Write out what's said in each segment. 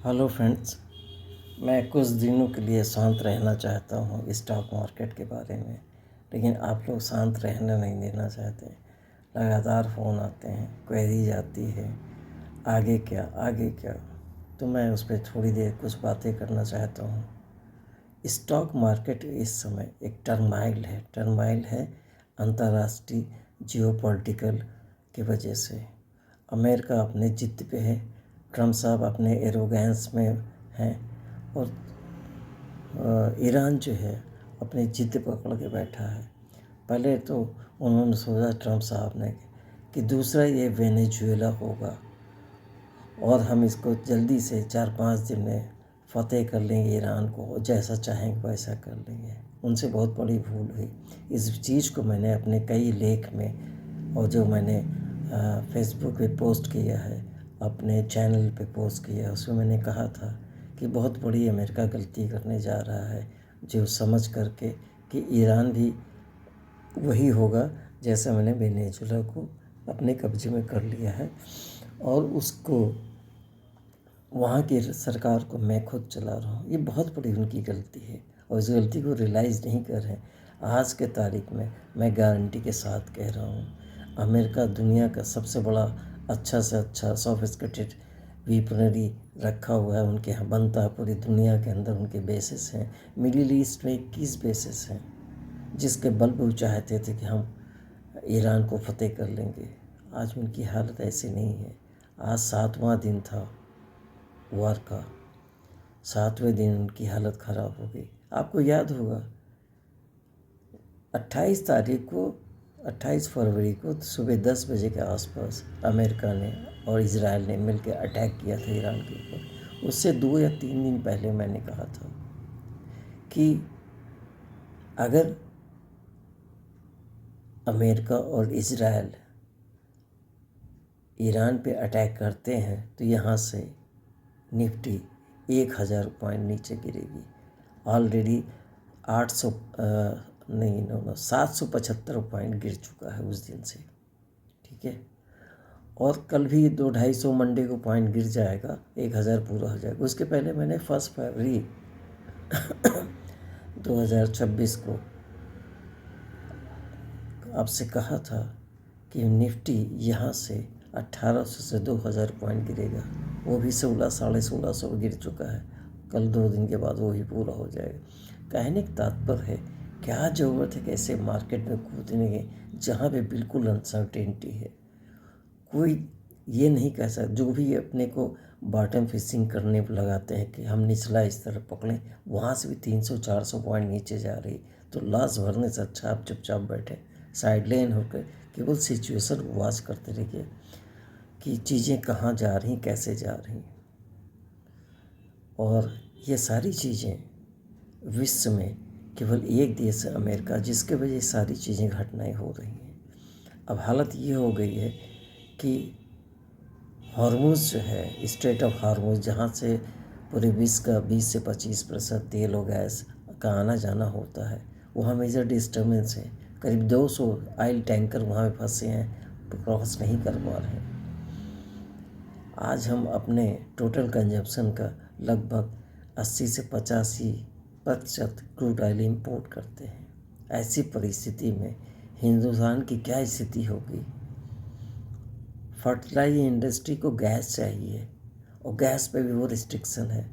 Hello friends. मैं कुछ दिनों के लिए शांत रहना चाहता हूँ स्टॉक मार्केट के बारे में, लेकिन आप लोग शांत रहना नहीं देना चाहते। लगातार फ़ोन आते हैं, क्वेरीज आती है, आगे क्या आगे क्या। तो मैं उस पर थोड़ी देर कुछ बातें करना चाहता हूँ। स्टॉक मार्केट इस समय एक टर्माइल है अंतर्राष्ट्रीय जियोपॉलिटिकल की वजह से। अमेरिका अपने जिद पे है, ट्रम्प साहब अपने एरोगेंस में हैं, और ईरान जो है अपनी जिद पकड़ के बैठा है। पहले तो उन्होंने सोचा ट्रम्प साहब ने कि दूसरा ये वेनेजुएला होगा और हम इसको जल्दी से 4-5 दिन में फ़तेह कर लेंगे ईरान को, जैसा चाहेंगे वैसा कर लेंगे। उनसे बहुत बड़ी भूल हुई। इस चीज़ को मैंने अपने कई लेख में और जो मैंने फेसबुक पे पोस्ट किया है, अपने चैनल पे पोस्ट किया है, उसमें मैंने कहा था कि बहुत बड़ी अमेरिका गलती करने जा रहा है, जो समझ करके कि ईरान भी वही होगा जैसा मैंने वेनेजुएला को अपने कब्जे में कर लिया है, और उसको वहाँ की सरकार को मैं खुद चला रहा हूँ। ये बहुत बड़ी उनकी गलती है और इस गलती को रियलाइज़ नहीं कर रहे हैं। आज के तारीख में मैं गारंटी के साथ कह रहा हूँ, अमेरिका दुनिया का सबसे बड़ा अच्छा से अच्छा सोफिस्टिकेटेड वीपनरी रखा हुआ है, उनके यहाँ बनता है। पूरी दुनिया के अंदर उनके बेसिस हैं। मिडिल ईस्ट में 21 बेसिस हैं, जिसके बल पर वो चाहते थे कि हम ईरान को फतेह कर लेंगे। आज उनकी हालत ऐसी नहीं है। आज 7वां दिन था वार का, 7वें दिन उनकी हालत ख़राब हो गई। आपको याद होगा 28 फरवरी को सुबह 10 बजे के आसपास अमेरिका ने और इजराइल ने मिलकर अटैक किया था ईरान के ऊपर। उससे 2 या 3 दिन पहले मैंने कहा था कि अगर अमेरिका और इजराइल ईरान पे अटैक करते हैं तो यहाँ से निफ्टी 1000 पॉइंट नीचे गिरेगी। ऑलरेडी 800 नहीं नो नो 775 पॉइंट गिर चुका है उस दिन से, ठीक है। और कल भी 200-250 मंडे को पॉइंट गिर जाएगा, 1000 पूरा हो जाएगा। उसके पहले मैंने 1 फरवरी 2026 को आपसे कहा था कि निफ्टी यहाँ से 1800 से 2000 पॉइंट गिरेगा। वो भी 1600-1650 गिर चुका है। कल 2 दिन के बाद वो भी पूरा हो जाएगा। कहने का तात्पर्य है, क्या ज़रूरत है कि ऐसे मार्केट में कूदने की जहाँ पे बिल्कुल अनसर्टेनिटी है। कोई ये नहीं कह सकता, जो भी अपने को बॉटम फिशिंग करने पर लगाते हैं कि हम निचला इस तरह पकड़ें, वहाँ से भी 300-400 पॉइंट नीचे जा रही, तो लॉस भरने से अच्छा आप चुपचाप बैठे साइडलाइन होकर केवल सिचुएशन को वॉच करते रहिए कि चीज़ें कहाँ जा रही, कैसे जा रही। और ये सारी चीज़ें विश्व में केवल एक देश है अमेरिका, जिसके वजह सारी चीज़ें घटनाएं हो रही हैं। अब हालत ये हो गई है कि हार्मोज़ जो है, स्ट्रेट ऑफ हार्मोज़, जहाँ से पूरे विश्व का 20 से 25% तेल और गैस का आना जाना होता है, वहाँ मेजर डिस्टर्बेंस है। करीब 200 ऑयल टैंकर वहाँ पे फंसे हैं, क्रॉस नहीं कर पा रहे हैं। आज हम अपने टोटल कंजप्शन का लगभग 80 से 85% क्रूड ऑयल इंपोर्ट करते हैं। ऐसी परिस्थिति में हिंदुस्तान की क्या स्थिति होगी। फर्टिलाइजर इंडस्ट्री को गैस चाहिए और गैस पे भी वो रिस्ट्रिक्शन है।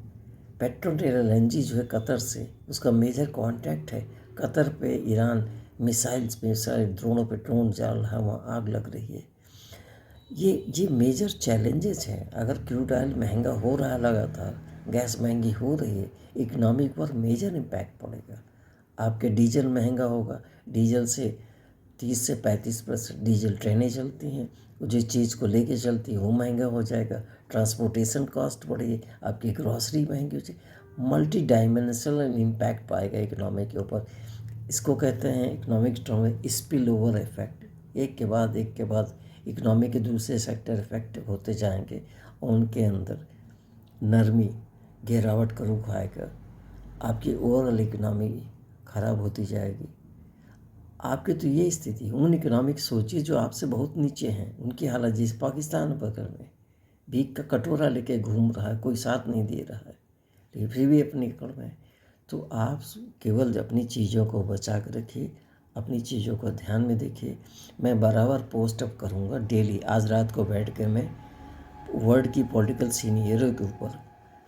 पेट्रोल एलएनजी जो है कतर से, उसका मेजर कॉन्ट्रैक्ट है। कतर पे ईरान मिसाइल्स ड्रोनों पे ड्रोन डाल रहा है, वहाँ आग लग रही है। ये मेजर चैलेंजेस हैं। अगर क्रूड ऑयल महंगा हो रहा है, लगातार गैस महंगी हो रही है, इकोनॉमिक पर मेजर इम्पैक्ट पड़ेगा। आपके डीजल महंगा होगा, डीजल से 30 से 35% डीजल ट्रेनें चलती हैं, जिस चीज़ को लेके चलती है वो महंगा हो जाएगा। ट्रांसपोर्टेशन कॉस्ट बढ़ेगी, आपकी ग्रॉसरी महंगी हो जाएगी। मल्टी डायमेंशनल इम्पैक्ट पाएगा इकोनॉमी के ऊपर। इसको कहते हैं इकोनॉमिक टर्म में स्पिल ओवर इफेक्ट। एक के बाद इकोनॉमी के दूसरे सेक्टर इफेक्टिव होते जाएंगे और उनके अंदर नरमी गिरावट का रुख आएगा। आपकी ओवरऑल इकोनॉमी ख़राब होती जाएगी। आपकी तो ये स्थिति, उन इकोनॉमिक सोचिए जो आपसे बहुत नीचे हैं, उनकी हालत जिस पाकिस्तान बगल में, भीख का कटोरा लेके घूम रहा है, कोई साथ नहीं दे रहा है, लेकिन फिर भी अपनी कड़ में। तो आप केवल अपनी चीज़ों को बचा कर रखिए, अपनी चीज़ों को ध्यान में देखिए। मैं बराबर पोस्ट अप करूँगा डेली। आज रात को बैठ कर मैं वर्ल्ड की पॉलिटिकल सीनियरों के ऊपर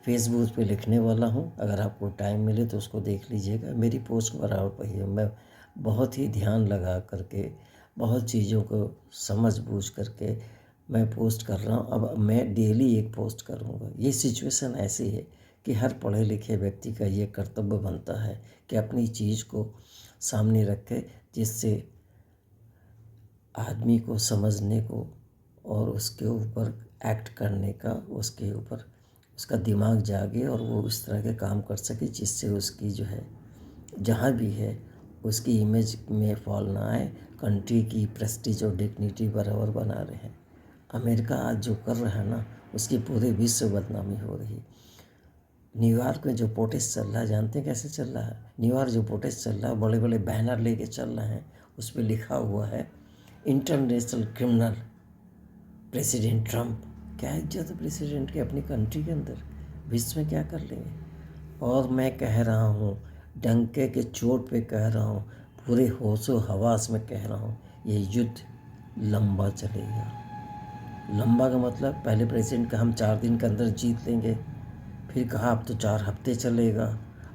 फेसबुक पे लिखने वाला हूँ। अगर आपको टाइम मिले तो उसको देख लीजिएगा। मेरी पोस्ट बराबर पढ़िए। मैं बहुत ही ध्यान लगा करके, बहुत चीज़ों को समझ बूझ करके मैं पोस्ट कर रहा हूँ। अब मैं डेली एक पोस्ट करूँगा। ये सिचुएशन ऐसी है कि हर पढ़े लिखे व्यक्ति का ये कर्तव्य बनता है कि अपनी चीज़ को सामने रखे, जिससे आदमी को समझने को और उसके ऊपर एक्ट करने का, उसके ऊपर उसका दिमाग जागे और वो इस तरह के काम कर सके जिससे उसकी जो है जहाँ भी है उसकी इमेज में फॉल ना आए। कंट्री की प्रेस्टीज और डिग्निटी बराबर बना रहे हैं। अमेरिका आज जो कर रहा है ना, उसकी पूरे विश्व बदनामी हो रही है। न्यूयॉर्क में जो प्रोटेस्ट चल रहा है, जानते हैं कैसे चल रहा है? न्यूयॉर्क जो प्रोटेस्ट चल रहा है, बड़े बड़े बैनर लेके चल रहे हैं, उस पर लिखा हुआ है इंटरनेशनल क्रिमिनल प्रेसिडेंट ट्रंप। क्या इज्जत है प्रेसिडेंट की अपनी कंट्री के अंदर? विश्व में क्या कर लेंगे? और मैं कह रहा हूँ, डंके के चोट पे कह रहा हूँ, पूरे होशो हवास में कह रहा हूँ, ये युद्ध लंबा चलेगा। लंबा का मतलब पहले प्रेसिडेंट का हम 4 दिन के अंदर जीत लेंगे, फिर कहा अब तो 4 हफ्ते चलेगा,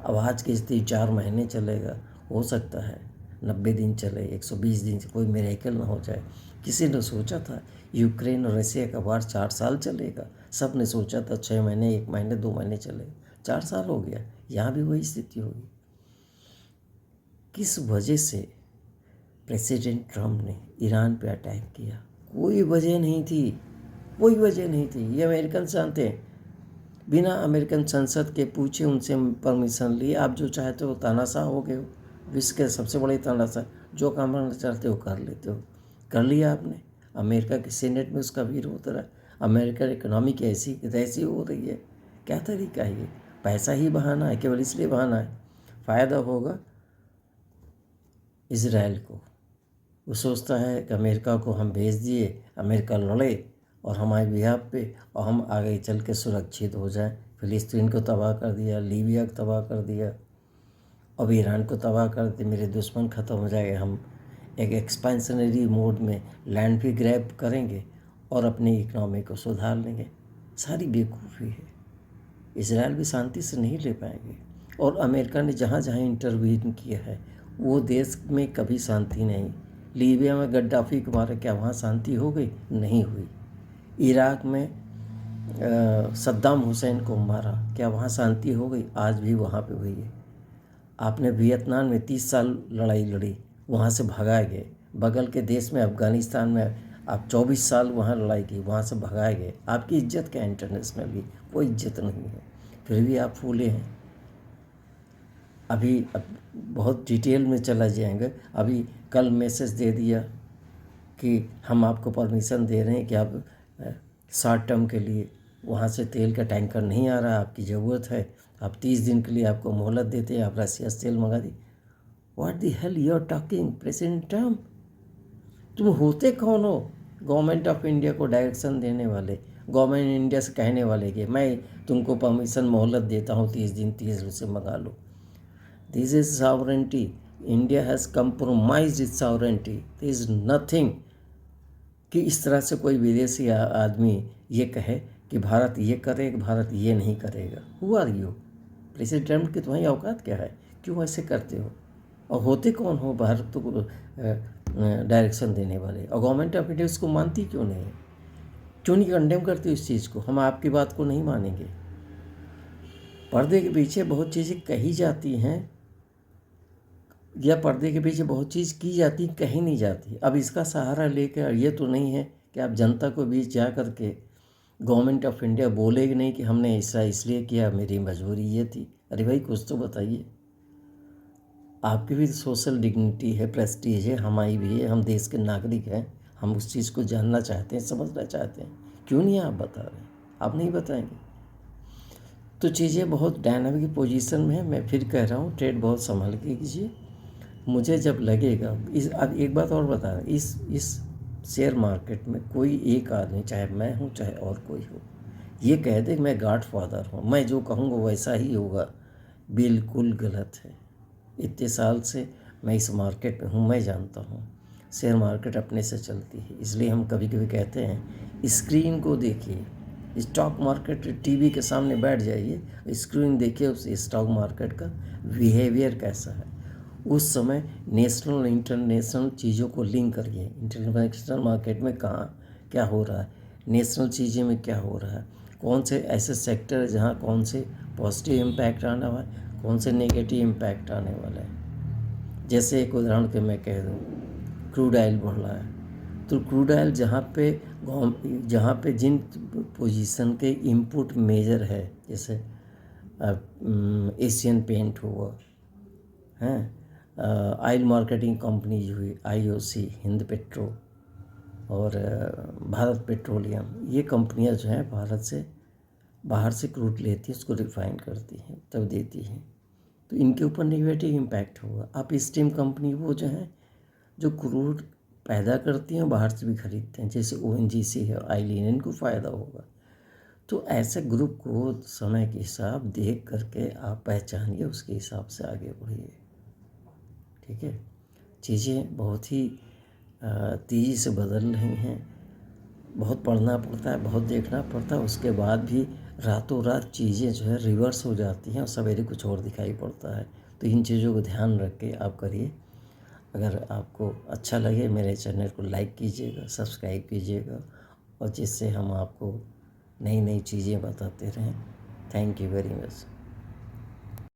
अब आज की स्थिति 4 महीने चलेगा। हो सकता है 90 दिन चले, 120 दिन से कोई मिरेकल ना हो जाए। किसी ने सोचा था यूक्रेन और रसिया का वार 4 साल चलेगा? सब ने सोचा था 6 महीने, 1 महीने, 2 महीने चलेगा। 4 साल हो गया। यहाँ भी वही स्थिति होगी। किस वजह से प्रेसिडेंट ट्रंप ने ईरान पे अटैक किया? कोई वजह नहीं थी, कोई वजह नहीं थी। ये अमेरिकन जानते हैं। बिना अमेरिकन संसद के पूछे, उनसे परमिशन लिए, आप जो चाहते हो तानाशाह हो गए हो। विश्व के सबसे बड़े तानाशाह, जो काम करना चाहते हो कर लेते हो। कर लिया आपने। अमेरिका के सीनेट में उसका विरोध रहा। अमेरिकन इकोनॉमी की ऐसी तैसी हो रही है। क्या तरीका है ये? पैसा ही बहाना है, केवल इसलिए बहाना है। फ़ायदा होगा इजराइल को। वो सोचता है कि अमेरिका को हम भेज दिए, अमेरिका लड़े और हमारे बिहाफ पे, और हम आगे चल के सुरक्षित हो जाएं। फ़िलिस्तीन को तबाह कर दिया, लीबिया को तबाह कर दिया, अब ईरान को तबाह कर दिया। मेरे दुश्मन ख़त्म हो जाएंगे। हम एक एक्सपेंशनरी मोड में लैंड भी ग्रैब करेंगे और अपनी इकनॉमी को सुधार लेंगे। सारी बेवकूफ़ी है। इजराइल भी शांति से नहीं ले पाएंगे। और अमेरिका ने जहाँ जहाँ इंटरवीन किया है, वो देश में कभी शांति नहीं। लीबिया में गद्दाफी को मारा, क्या वहाँ शांति हो गई? नहीं हुई। इराक में सद्दाम हुसैन को मारा, क्या वहाँ शांति हो गई? आज भी वहाँ पे हुई है। आपने वियतनाम में 30 साल लड़ाई लड़ी, वहाँ से भगाए गए। बगल के देश में अफ़गानिस्तान में आप 24 साल वहाँ लड़ाई की, वहाँ से भगाए गए। आपकी इज्जत क्या इंटरनेशनली? कोई इज्जत नहीं है, फिर भी आप फूले हैं। अभी अब बहुत डिटेल में चला जाएंगे। अभी कल मैसेज दे दिया कि हम आपको परमिशन दे रहे हैं कि आप शॉर्ट टर्म के लिए, वहाँ से तेल का टैंकर नहीं आ रहा, आपकी ज़रूरत है, आप 30 दिन के लिए आपको मोहलत देते हैं, आप रसिया से तेल मंगा दी। What the hell you are talking president Trump? तुम होते कौन हो गवर्नमेंट ऑफ इंडिया को डायरेक्शन देने वाले, गवर्नमेंट इंडिया से कहने वाले कि मैं तुमको परमिशन मोहलत देता हूँ 30 दिन, 30 दिन से मंगा लो। This is sovereignty. India has compromised its sovereignty. This is nothing कि इस तरह से कोई विदेशी आदमी ये कहे कि भारत ये करेगा, भारत ये नहीं करेगा। Who are you? President Trump की तुम्हारी औकात क्या है? क्यों ऐसे करते हो? और होते कौन हो भारत को डायरेक्शन देने वाले? और गवर्नमेंट ऑफ इंडिया उसको मानती क्यों नहीं है? क्यों नहीं कंडेम करती इस चीज़ को? हम आपकी बात को नहीं मानेंगे। पर्दे के पीछे बहुत चीज़ें कही जाती हैं, या पर्दे के पीछे बहुत चीज़ की जाती, कहीं नहीं जाती। अब इसका सहारा लेकर, ये तो नहीं है कि आप जनता को बीच जा कर के गवर्नमेंट ऑफ इंडिया बोलेगी नहीं कि हमने ऐसा इसलिए किया, मेरी मजबूरी ये थी। अरे भाई कुछ तो बताइए। आपकी भी सोशल डिग्निटी है, प्रेस्टीज है, हमारी भी है। हम देश के नागरिक हैं, हम उस चीज़ को जानना चाहते हैं, समझना चाहते हैं। क्यों नहीं आप बता रहे हैं? आप नहीं बताएंगे तो चीज़ें बहुत डायनामिक पोजीशन में है। मैं फिर कह रहा हूँ, ट्रेड बहुत संभाल के कीजिए। मुझे जब लगेगा अब एक बात और बता रहा, इस शेयर मार्केट में कोई एक आदमी, चाहे मैं हूँ चाहे और कोई हो, ये कह दे कि मैं गॉड फादर हूँ, मैं जो कहूँगा वैसा ही होगा, बिल्कुल गलत है। इतने साल से मैं इस मार्केट में हूँ, मैं जानता हूँ शेयर मार्केट अपने से चलती है। इसलिए हम कभी कभी कहते हैं स्क्रीन को देखिए, स्टॉक मार्केट टीवी के सामने बैठ जाइए, स्क्रीन देखिए उस स्टॉक मार्केट का बिहेवियर कैसा है। उस समय नेशनल इंटरनेशनल चीज़ों को लिंक करिए, इंटरनेशनल मार्केट में कहाँ क्या हो रहा है, नेशनल चीज़ें में क्या हो रहा है, कौन से ऐसे सेक्टर है जहाँ कौन से पॉजिटिव इम्पैक्ट आने वाला है, कौन से नेगेटिव इम्पैक्ट आने वाला है। जैसे एक उदाहरण के मैं कह दूँ, क्रूड ऑयल बढ़ रहा है, तो क्रूड ऑयल जहाँ पे जिन पोजीशन के इनपुट मेजर है, जैसे एशियन पेंट हुआ हैं, ऑयल मार्केटिंग कंपनीज हुई, आईओसी, हिंद पेट्रो और भारत पेट्रोलियम, ये कंपनियां जो हैं भारत से बाहर से क्रूड लेती है, उसको रिफाइन करती हैं तब देती हैं, तो इनके ऊपर नेगेटिव इम्पैक्ट होगा। आप स्टीम कंपनी वो जो हैं जो क्रूड पैदा करती हैं बाहर से भी खरीदते हैं, जैसे ओएनजीसी है, ऑयल, इनको फ़ायदा होगा। तो ऐसे ग्रुप को समय के हिसाब देख करके आप पहचानिए, उसके हिसाब से आगे बढ़िए। ठीक है, चीज़ें बहुत ही तेज़ी से बदल रही हैं, बहुत पढ़ना पड़ता है, बहुत देखना पड़ता है, उसके बाद भी रातों रात चीज़ें जो है रिवर्स हो जाती हैं और सवेरे कुछ और दिखाई पड़ता है। तो इन चीज़ों को ध्यान रख के आप करिए। अगर आपको अच्छा लगे मेरे चैनल को लाइक कीजिएगा, सब्सक्राइब कीजिएगा, और जिससे हम आपको नई नई चीज़ें बताते रहें। Thank you very much.